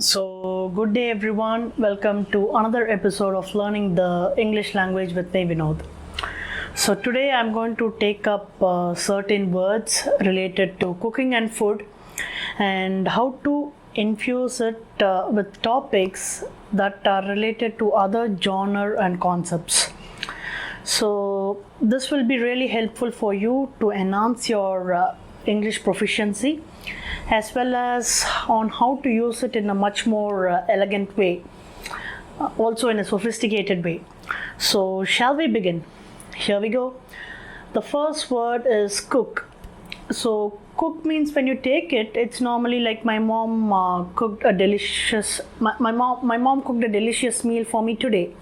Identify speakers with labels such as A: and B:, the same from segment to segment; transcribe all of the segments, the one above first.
A: Good day everyone. Welcome to another episode of Learning the English Language with me, Vinod. So, today I'm going to take up certain words related to cooking and food and how to infuse it with topics that are related to other genre and concepts. So, this will be really helpful for you to enhance your English proficiency as well as on how to use it in a much more elegant way, also in a sophisticated way. So, shall we begin? Here we go. The first word is cook. So, cook means when you take it, it's normally like my mom cooked a delicious. My mom cooked a delicious meal for me today,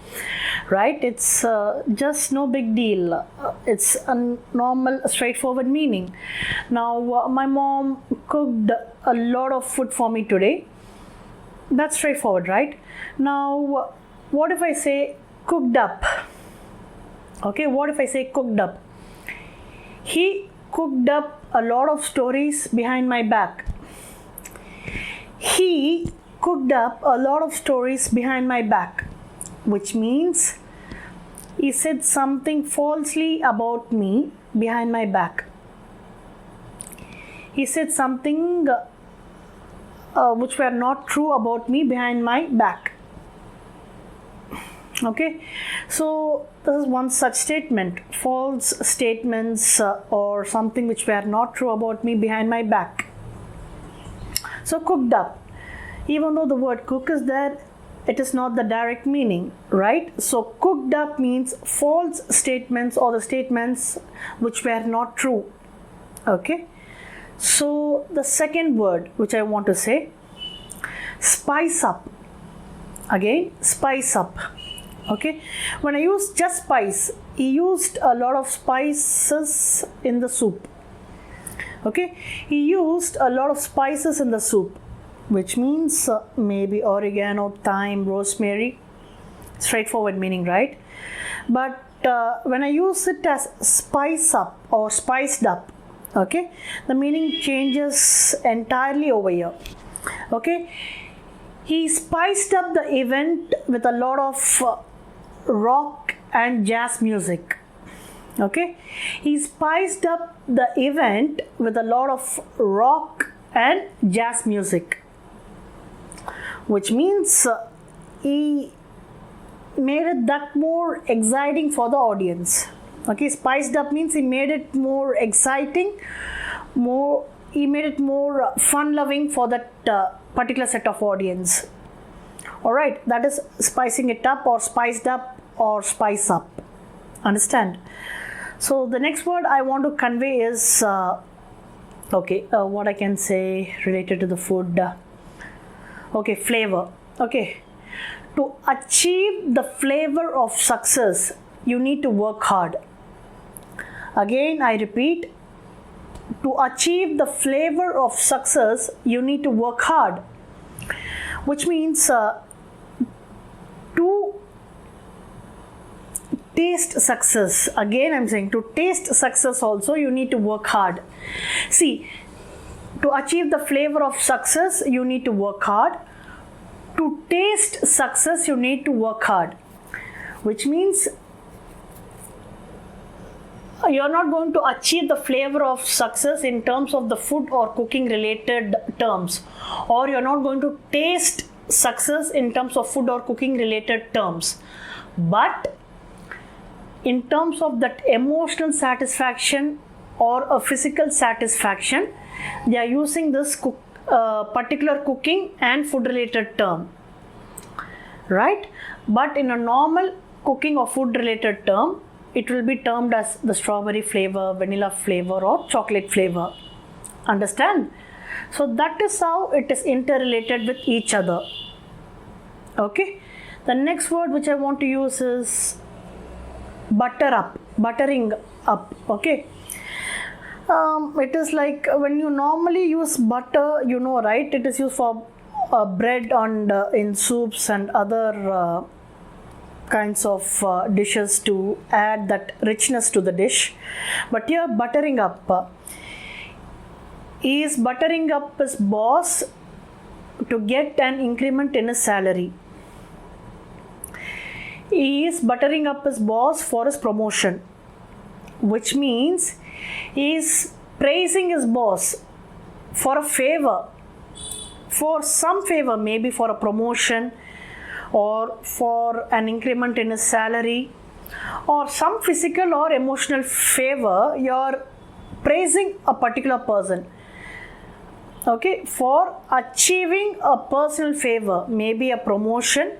A: right? It's just no big deal. It's a normal, straightforward meaning. Now, my mom cooked a lot of food for me today. That's straightforward, right? Now, what if I say cooked up? Okay, what if I say cooked up? He cooked up a lot of stories behind my back. He cooked up a lot of stories behind my back, which means he said something falsely about me behind my back. He said something which were not true about me behind my back. Okay, so this is one such statement, false statements or something which were not true about me behind my back. So cooked up, even though the word cook is there, it is not the direct meaning, right? So cooked up means false statements or the statements which were not true. Okay, so the second word which I want to say, spice up. Again, spice up. Okay, when I use just spice, he used a lot of spices in the soup. Okay, he used a lot of spices in the soup, which means maybe oregano, thyme, rosemary. Straightforward meaning, right? But when I use it as spice up or spiced up, okay, the meaning changes entirely over here. Okay, he spiced up the event with a lot of rock and jazz music. Okay, he spiced up the event with a lot of rock and jazz music, which means he made it that more exciting for the audience. Okay, spiced up means he made it more exciting, he made it more fun loving for that particular set of audience. Alright, that is spicing it up or spiced up or spice up. Understand? So the next word I want to convey is what I can say related to the food. Okay, flavor. Okay, to achieve the flavor of success, you need to work hard. Again, I repeat, to achieve the flavor of success, you need to work hard, which means to taste success. Again, I'm saying to taste success also you need to work hard. See, to achieve the flavor of success, you need to work hard. To taste success, you need to work hard, which means you're not going to achieve the flavor of success in terms of the food or cooking related terms, or you're not going to taste success in terms of food or cooking related terms, but in terms of that emotional satisfaction or a physical satisfaction, they are using this particular cooking and food related term, right? But in a normal cooking or food related term, it will be termed as the strawberry flavor, vanilla flavor or chocolate flavor. Understand? So that is how it is interrelated with each other. Okay, the next word which I want to use is butter up, buttering up. Okay, it is like when you normally use butter, you know, right? It is used for bread and in soups and other kinds of dishes to add that richness to the dish. But here, buttering up, he is buttering up his boss to get an increment in his salary. He is buttering up his boss for his promotion, which means he is praising his boss for a favor, for some favor, maybe for a promotion or for an increment in his salary or some physical or emotional favor. You're praising a particular person, okay, for achieving a personal favor, maybe a promotion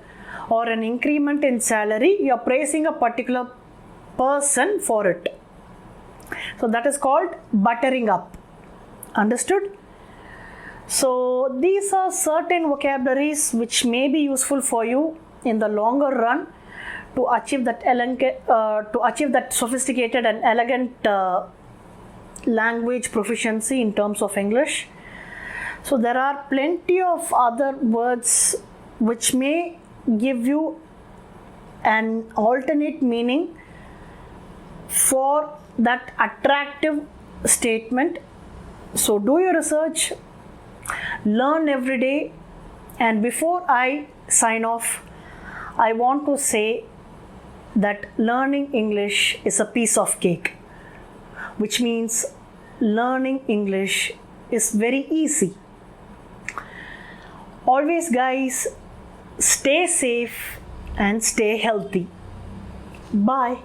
A: or an increment in salary. You're praising a particular person for it. So that is called buttering up. Understood? So these are certain vocabularies which may be useful for you in the longer run to achieve that sophisticated and elegant language proficiency in terms of English. So there are plenty of other words which may give you an alternate meaning for that attractive statement. So do your research, learn every day, and before I sign off, I want to say that learning English is a piece of cake, which means learning English is very easy. Always, guys, stay safe and stay healthy. Bye.